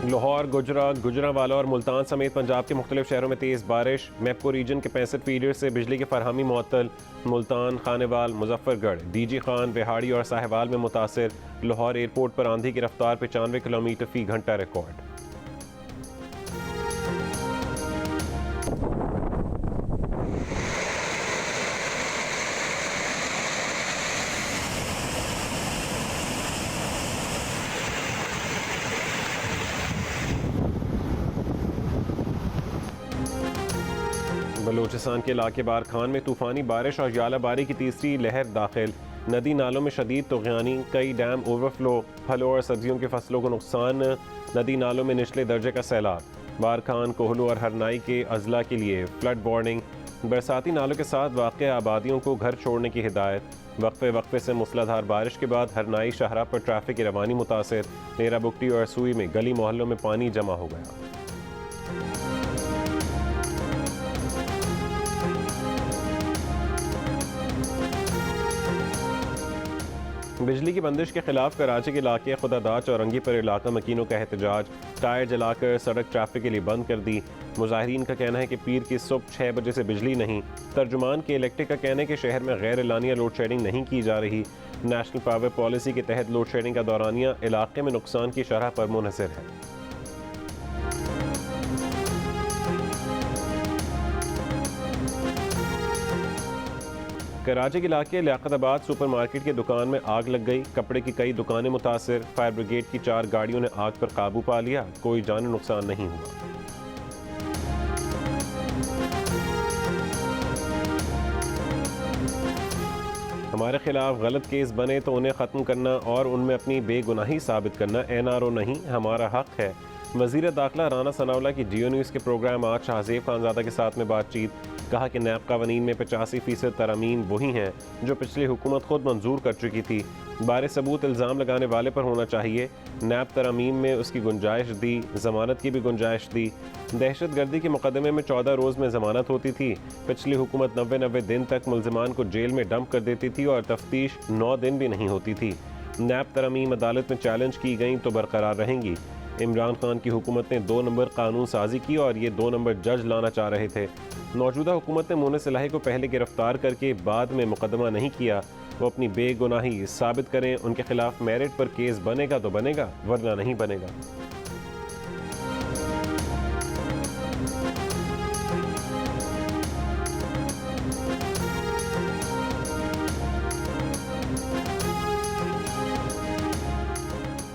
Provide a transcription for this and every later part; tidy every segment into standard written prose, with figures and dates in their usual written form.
लाहौर, गुजरांवाला और मुल्तान समेत पंजाब के मुख्तलिफ शहरों में तेज़ बारिश। मैपको रीजन के 65 फीडर से बिजली की फरहमी मुअत्तल। मुल्तान, खानेवाल, मुजफ्फरगढ़, डीजी खान, रिहाड़ी और साहिवाल में मुतासर। लाहौर एयरपोर्ट पर आंधी की रफ्तार 95 किलोमीटर फी घंटा रिकॉर्ड। बलूचिस्तान के इलाके बार खान में तूफ़ानी बारिश और यालाबारी की तीसरी लहर दाखिल। नदी नालों में शदीद तुग़यानी, कई डैम ओवरफ्लो, फलों और सब्जियों की फसलों को नुकसान। नदी नालों में निचले दर्जे का सैलाब। बार खान, कोहलू और हरनाई के अजला के लिए फ्लड वार्निंग। बरसाती नालों के साथ वाक़ आबादियों को घर छोड़ने की हिदायत। वक्फे से मूसलाधार बारिश के बाद हरनाई शाहरा पर ट्रैफिक की रवानी मुतासर। नेरा बुगटी और सुई में गली मोहल्लों में पानी जमा हो गया। बिजली की बंदिश के खिलाफ कराची के इलाके खुदादाच और रंगी पर इलाका मकीनों का एहतजाज। टायर जलाकर सड़क ट्रैफिक के लिए बंद कर दी। मुजाहिरीन का कहना है कि पीर की सुबह 6 बजे से बिजली नहीं। तर्जुमान के इलेक्ट्रिक का कहना है कि शहर में गैर एलानिया लोड शेडिंग नहीं की जा रही। नेशनल पावर पॉलिसी के तहत लोड शेडिंग का दौरानिया इलाके में नुकसान की शरह पर मुनहसर है। कराची के इलाके लियाकताबाद सुपरमार्केट की दुकान में आग लग गई। कपड़े की कई दुकानें मुतासर। फायर ब्रिगेड की 4 गाड़ियों ने आग पर काबू पा लिया। कोई जानी नुकसान नहीं हुआ। हमारे खिलाफ गलत केस बने तो उन्हें ख़त्म करना और उनमें अपनी बेगुनाही साबित करना NRO नहीं, हमारा हक है। वज़ीर दाखिला राना सनाउल्लाह की जियो न्यूज़ के प्रोग्राम आज शाहज़ेब खानज़ादा के साथ में बातचीत। कहा कि नैब कानून में 85% तरमीम वही हैं जो पिछली हुकूमत खुद मंजूर कर चुकी थी। बारे सबूत इल्ज़ाम लगाने वाले पर होना चाहिए। नैब तरमीम में उसकी गुंजाइश दी, ज़मानत की भी गुंजाइश दी। दहशत गर्दी के मुकदमे में 14 रोज़ में ज़मानत होती थी। पिछली हुकूमत 90 दिन तक मुल्ज़िमान को जेल में डंप कर देती थी और तफ्तीश 9 दिन भी नहीं होती थी। नैब तरमीम अदालत में चैलेंज की गई तो बरकरार रहेंगी। इमरान खान की हुकूमत ने 2 नंबर कानून साजी की और ये 2 नंबर जज लाना चाह रहे थे। मौजूदा हुकूमत ने मोने सलाही को पहले गिरफ्तार करके बाद में मुकदमा नहीं किया। वो अपनी बेगुनाही साबित करें। उनके खिलाफ मेरिट पर केस बनेगा तो बनेगा, वरना नहीं बनेगा।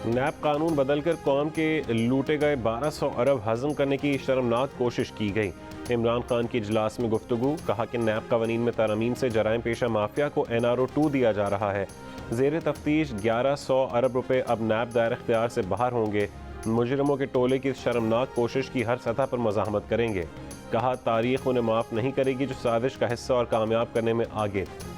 नैब कानून बदलकर कौम के लूटे गए 1200 अरब हजम करने की शर्मनाक कोशिश की गई। इमरान खान की इजलास में गुफ्तगू। कहा कि नैब कानून में तरमीम से जराइम पेशा माफिया को NRO 2 दिया जा रहा है। ज़ेर तफ्तीश 1100 अरब रुपए अब नैब दायर इख्तियार से बाहर होंगे। मुजरिमों के टोले की शर्मनाक कोशिश की हर सतह पर मज़ाहमत करेंगे। कहा तारीख उन्हें माफ़ नहीं करेगी जो साजिश का हिस्सा और कामयाब करने में आगे थे।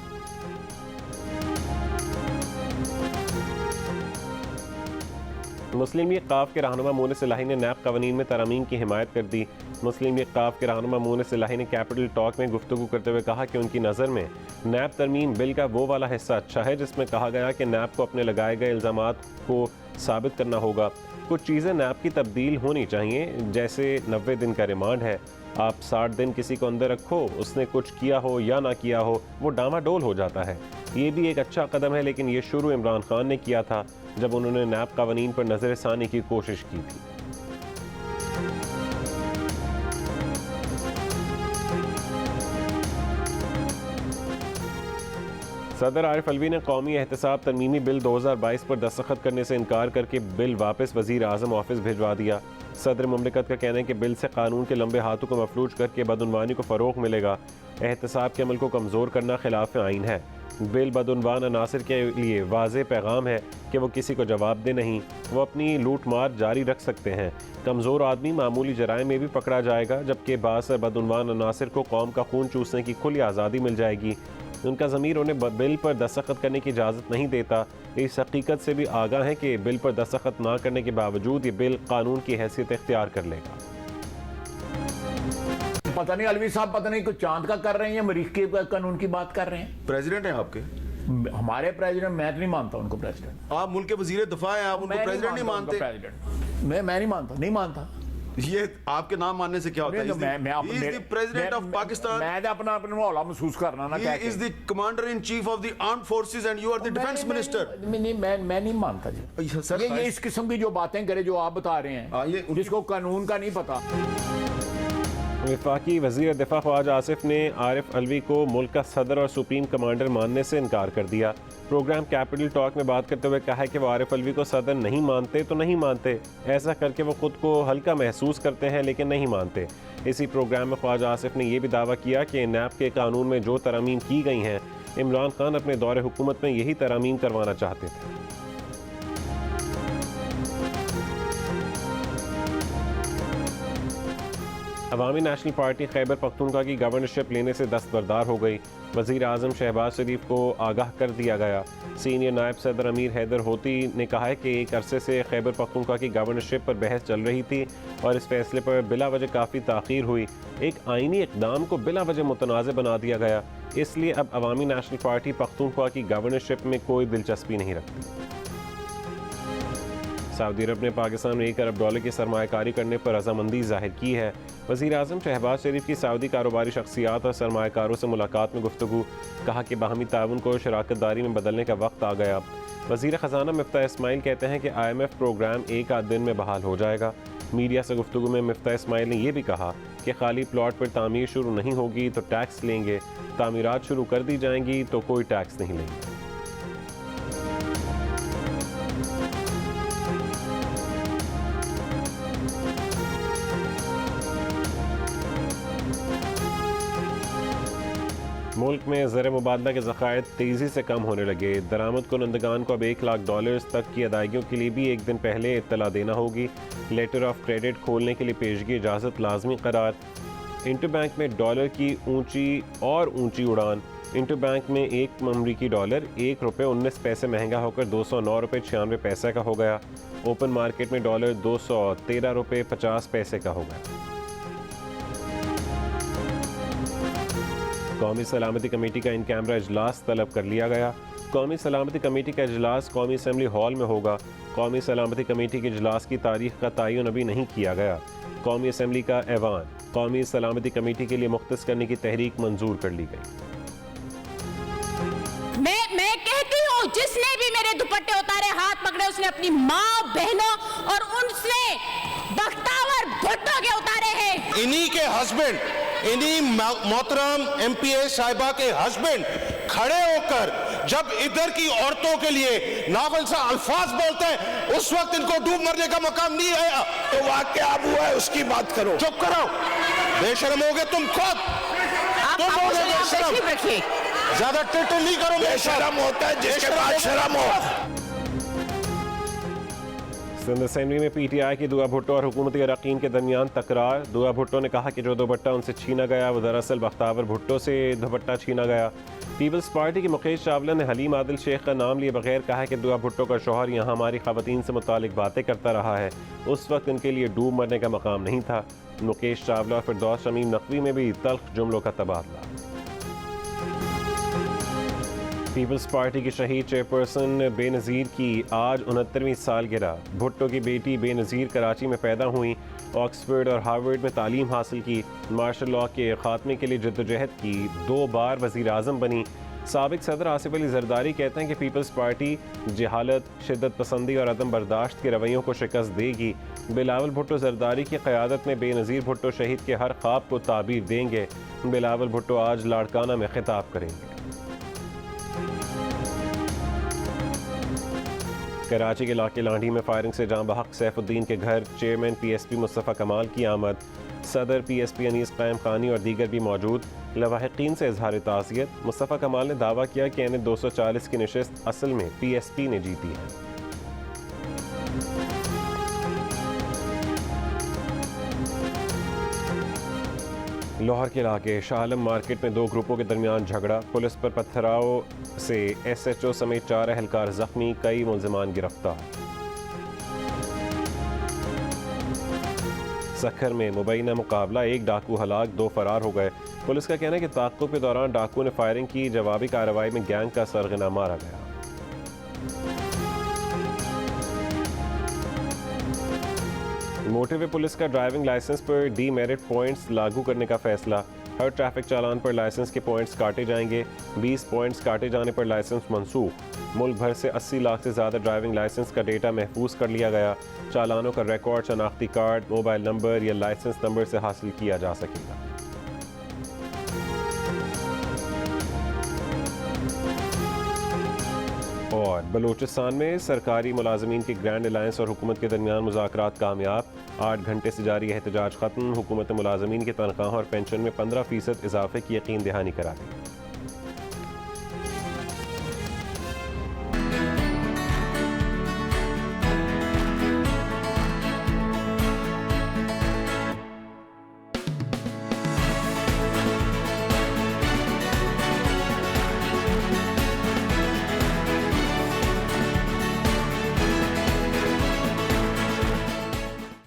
मुस्लिम लीग काफ के रहनुमा मोने सलाही ने नैब कानून में तरमीम की हिमायत कर दी। मुस्लिम लीग काफ के रहनुमा मोने सलाही ने कैपिटल टॉक में गुफ्तगू करते हुए कहा कि उनकी नज़र में नैब तरमीम बिल का वो वाला हिस्सा अच्छा है जिसमें कहा गया कि नैब को अपने लगाए गए इल्ज़ामात को साबित करना होगा। कुछ चीज़ें नैब की तब्दील होनी चाहिए, जैसे 90 दिन का रिमांड है। आप 60 दिन किसी को अंदर रखो, उसने कुछ किया हो या ना किया हो, वो डामाडोल हो जाता है। ये भी एक अच्छा कदम है, लेकिन ये शुरू इमरान खान ने किया था जब उन्होंने नैब कानून पर नज़रसानी की कोशिश की थी। सदर आरिफ अलवी ने कौमी एहतसाब तरमीमी बिल 2022 पर दस्तखत करने से इनकार करके बिल वापस वज़ीर आज़म ऑफिस भिजवा दिया। सदर मुमलिकत का कहना है कि बिल से कानून के लंबे हाथों को मफलूज करके बदउनवानी को फ़रोग़ मिलेगा। एहतसाब के अमल को कमज़ोर करना खिलाफ आइन है। बिल बदउनवान अनासर के लिए वाज़े पैगाम है कि वो किसी को जवाबदेह नहीं, वो अपनी लूट मार जारी रख सकते हैं। कमज़ोर आदमी मामूली जराइम में भी पकड़ा जाएगा, जबकि बासर बदउनवान अनासर को कौम का खून चूसने की खुली आज़ादी मिल जाएगी। उनका ज़मीर उन्हें बिल पर दस्तखत करने की इजाज़त नहीं देता। इस हकीकत से भी आगाह है कि बिल पर दस्तखत ना करने के बावजूद ये बिल कानून की हैसियत इख्तियार कर लेगा। पता नहीं अलवी साहब पता नहीं कुछ चांद का कर रहे हैं या मरीख के कानून की बात कर रहे हैं। प्रेसिडेंट हैं आपके? हमारे प्रेसिडेंट, मैं तो नहीं मानता उनको प्रेसिडेंट। आप मुल्क के वजीर दफा हैं, आप उनको प्रेसिडेंट नहीं मानते? प्रेसिडेंट मैं नहीं मानता, नहीं मानता। ये आपके नाम मानने से क्या होता है? प्रेसिडेंट ऑफ पाकिस्तान, मैं अपना हौला महसूस करना ना, he is the commander in chief of the armed forces and you are the defense minister. मैं नहीं मानता जी। सर ये इस किस्म की जो बातें करे जो आप बता रहे हैं, जिसको कानून का नहीं पता। वफाकी वज़ीर दिफा ख्वाजा आसिफ ने आरिफ अलवी को मुल्क का सदर और सुप्रीम कमांडर मानने से इनकार कर दिया। प्रोग्राम कैपिटल टॉक में बात करते हुए कहा है कि वो आरिफ अलवी को सदर नहीं मानते तो नहीं मानते, ऐसा करके वो खुद को हल्का महसूस करते हैं लेकिन नहीं मानते। इसी प्रोग्राम में ख्वाजा आसिफ ने यह भी दावा किया कि नैब के कानून में जो तरमीम की गई हैं, इमरान खान अपने दौरे हुकूमत में यही तरमीम करवाना चाहते थे। अवामी नेशनल पार्टी खैबर पख्तूनख्वा की गवर्नरशिप लेने से दस्तबरदार हो गई। वज़ीर आज़म शहबाज शरीफ को आगाह कर दिया गया। सीनियर नायब सदर अमीर हैदर होती ने कहा है कि एक अरसे से खैबर पख्तूनख्वा की गवर्नरशिप पर बहस चल रही थी और इस फैसले पर बिला वजह काफ़ी ताख़ीर हुई। एक आइनी इक़दाम को बिला वजह मुतनाज़ बना दिया गया, इसलिए अब अवामी नेशनल पार्टी पख्तूनख्वा की गवर्नरशिप में कोई दिलचस्पी नहीं रखती। सऊदी अरब ने पाकिस्तान में $1 अरब की सरमायाकारी करने पर रजामंदी जाहिर की है। वज़ीर आज़म शहबाज शरीफ की सऊदी कारोबारी शख्सियात और सरमायाकारों से मुलाकात में गुफ्तगू, कहा कि बाहमी ताउन को शराकत दारी में बदलने का वक्त आ गया। वज़ीर ख़जाना मिफ्ता इस्माइल कहते हैं कि IMF प्रोग्राम एक आध दिन में बहाल हो जाएगा। मीडिया से गुफ्तगू में मिफ्ता इस्माइल ने यह भी कहा कि खाली प्लॉट पर तामीर शुरू नहीं होगी तो टैक्स लेंगे, तामीरात शुरू कर दी जाएंगी तो कोई टैक्स नहीं लेंगे। मुल्क में ज़र मुबादला के ज़खायर तेज़ी से कम होने लगे। दरामद कुनंदगान को अब $1 लाख तक की अदायगियों के लिए भी एक दिन पहले इत्तला देना होगी। लेटर ऑफ क्रेडिट खोलने के लिए पेशगी इजाज़त लाजमी करार। इंटरबैंक में डॉलर की ऊंची उड़ान। इंटरबैंक में एक अमरीकी डॉलर ₹1.19 महंगा होकर $209.96 का हो गया। ओपन मार्केट में डॉलर $213.50 का हो गया। कौमी सलामती कमेटी का इन कैमरा इजलास तलब कर लिया गया। कौमी सलामती कमेटी का इजलास कौमी असम्बली हॉल में होगा। कौमी सलामती कमेटी के इजलास की तारीख का तयन अभी नहीं किया गया। कौमी असम्बली का ऐवान कौमी सलामती कमेटी के लिए मुख्तस करने की तहरीक मंजूर कर ली गई। मैं कहती हूँ, जिसने भी मेरे दुपट्टे उतारे, हाथ पकड़े, उसने अपनी माँ, बहनों और उनसे बख्तावर भुट्टो के उतारे हैं। इन्हीं के हस्बैंड, इन्हीं मोहतरम MPA साहिबा के हस्बैंड खड़े होकर जब इधर की औरतों के लिए नावल सा अल्फाज बोलते हैं, उस वक्त इनको डूब मरने का मकाम नहीं आया। तो वाकया अब हुआ है, उसकी बात करो। चुप करो, बेशरम हो गए तुम खुद। तुम हो गए बेशरम, ज्यादा टिटल नहीं करो। बेशरम होता है जिसके बाद शर्म हो। सिंध असेंबली में PTI की दुआ भुट्टो और हुकूमती अरकान के दरमियान तकरार। दुआ भुट्टो ने कहा कि जो दुपट्टा उनसे छीना गया वो दरअसल बख्तावर भुट्टो से दुपट्टा छीना गया। पीपल्स पार्टी की मुकेश चावला ने हलीम आदिल शेख का नाम लिए बगैर कहा कि दुआ भुट्टो का शौहर यहाँ हमारी ख़वातीन से मुतालिक बातें करता रहा है, उस वक्त इनके लिए डूब मरने का मकाम नहीं था। मुकेश चावला और फिरदौस शमीम नकवी में भी तल्ख जुमलों का तबादला। पीपल्स पार्टी की शहीद चेयरपर्सन बेनज़ीर की आज 69वीं सालगिरह। भुट्टो की बेटी बेनज़ीर कराची में पैदा हुई, ऑक्सफोर्ड और हार्वर्ड में तालीम हासिल की, मार्शल लॉ के ख़ात्मे के लिए जद्दोजहद की, 2 बार वज़ीर आज़म बनी। साबिक सदर आसिफ अली जरदारी कहते हैं कि पीपल्स पार्टी जहालत, शिद्दत पसंदी और अदम बर्दाश्त के रवैयों को शिकस्त देगी। बिलावल भुट्टो जरदारी की क़यादत में बेनज़ीर भुट्टो शहीद के हर ख्वाब को ताबीर देंगे। बिलावल भुट्टो आज लाड़काना में खिताब करेंगे। कराची के इलाके लांडी में फायरिंग से जाँ बहक सैफुद्दीन के घर चेयरमैन PSP मुस्तफ़ा कमाल की आमद। सदर PSP अनीस क़ायम खानी और दीगर भी मौजूद। लवाहिकीन से इजहार ताज़ियत। मुस्तफ़ा कमाल ने दावा किया कि इन्हें 240 की नशिस्त असल में PSP ने जीती है। लाहौर के इलाके शाह आलम मार्केट में 2 ग्रुपों के दरमियान झगड़ा। पुलिस पर पत्थराव से SHO समेत 4 एहलकार जख्मी, कई मुलजिमान गिरफ्तार। सखर में मुबैना मुकाबला, 1 डाकू हलाक, 2 फरार हो गए। पुलिस का कहना है कि ताक़ुब के दौरान डाकू ने फायरिंग की, जवाबी कार्रवाई में गैंग का सरगना मारा गया। मोटरवे पुलिस का ड्राइविंग लाइसेंस पर डीमेरिट पॉइंट्स लागू करने का फैसला। हर ट्रैफिक चालान पर लाइसेंस के पॉइंट्स काटे जाएंगे। 20 पॉइंट्स काटे जाने पर लाइसेंस मनसूख। मुल्क भर से 80 लाख से ज़्यादा ड्राइविंग लाइसेंस का डेटा महफूज कर लिया गया। चालानों का रिकॉर्ड शनाख्ती कार्ड, मोबाइल नंबर या लाइसेंस नंबर से हासिल किया जा सकेगा। और बलूचिस्तान में सरकारी मुलाजमीन की ग्रैंड अलायंस और हुकूमत के दरमियान मुज़ाकरात कामयाब। 8 घंटे से जारी एहतजाज खत्म। हुकूमत मुलाजमीन की तनख्वाह और पेंशन में 15% इजाफे की यकीन दहानी करा दी।